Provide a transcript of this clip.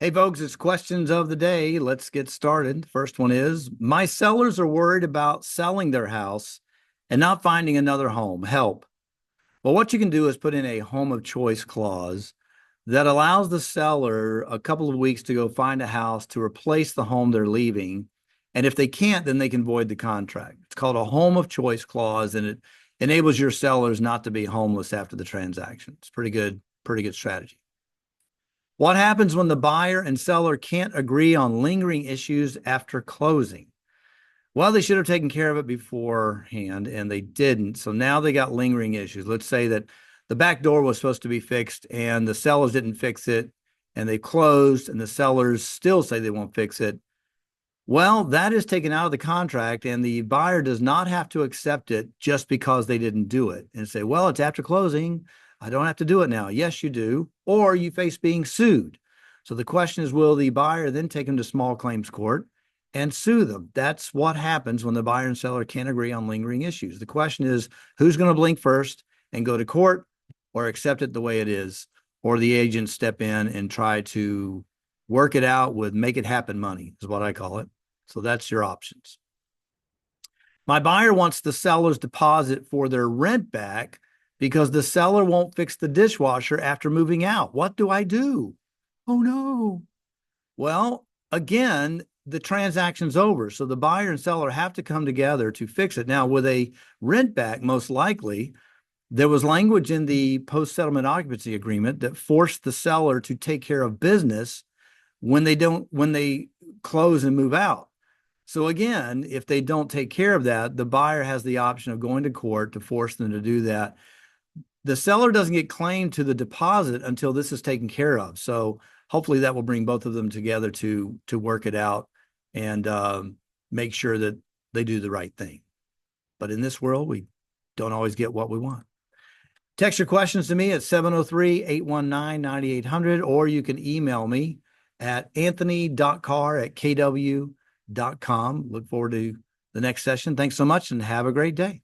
Hey, folks, it's questions of the day. Let's get started. First one is, my sellers are worried about selling their house and not finding another home. Help. Well, what you can do is put in a home of choice clause that allows the seller a couple of weeks to go find a house to replace the home they're leaving. And if they can't, then they can void the contract. It's called a home of choice clause, and it enables your sellers not to be homeless after the transaction. It's pretty good strategy. What happens when the buyer and seller can't agree on lingering issues after closing? Well, they should have taken care of it beforehand and they didn't. So now they got lingering issues. Let's say that the back door was supposed to be fixed and the sellers didn't fix it and they closed and the sellers still say they won't fix it. Well, that is taken out of the contract and the buyer does not have to accept it just because they didn't do it and say, well, it's after closing. I don't have to do it now. Yes, you do. Or you face being sued. So the question is, will the buyer then take them to small claims court and sue them? That's what happens when the buyer and seller can't agree on lingering issues. The question is, who's going to blink first and go to court or accept it the way it is, or the agent step in and try to work it out with make it happen money is what I call it. So that's your options. My buyer wants the seller's deposit for their rent back because the seller won't fix the dishwasher after moving out. What do I do? Oh no. Well, again, the transaction's over. So the buyer and seller have to come together to fix it. Now, with a rent back, most likely, there was language in the post-settlement occupancy agreement that forced the seller to take care of business when they close and move out. So again, if they don't take care of that, the buyer has the option of going to court to force them to do that. The seller doesn't get claimed to the deposit until this is taken care of. So hopefully that will bring both of them together to work it out and make sure that they do the right thing. But in this world, we don't always get what we want. Text your questions to me at 703-819-9800, or you can email me at anthony.carr@kw.com. Look forward to the next session. Thanks so much and have a great day.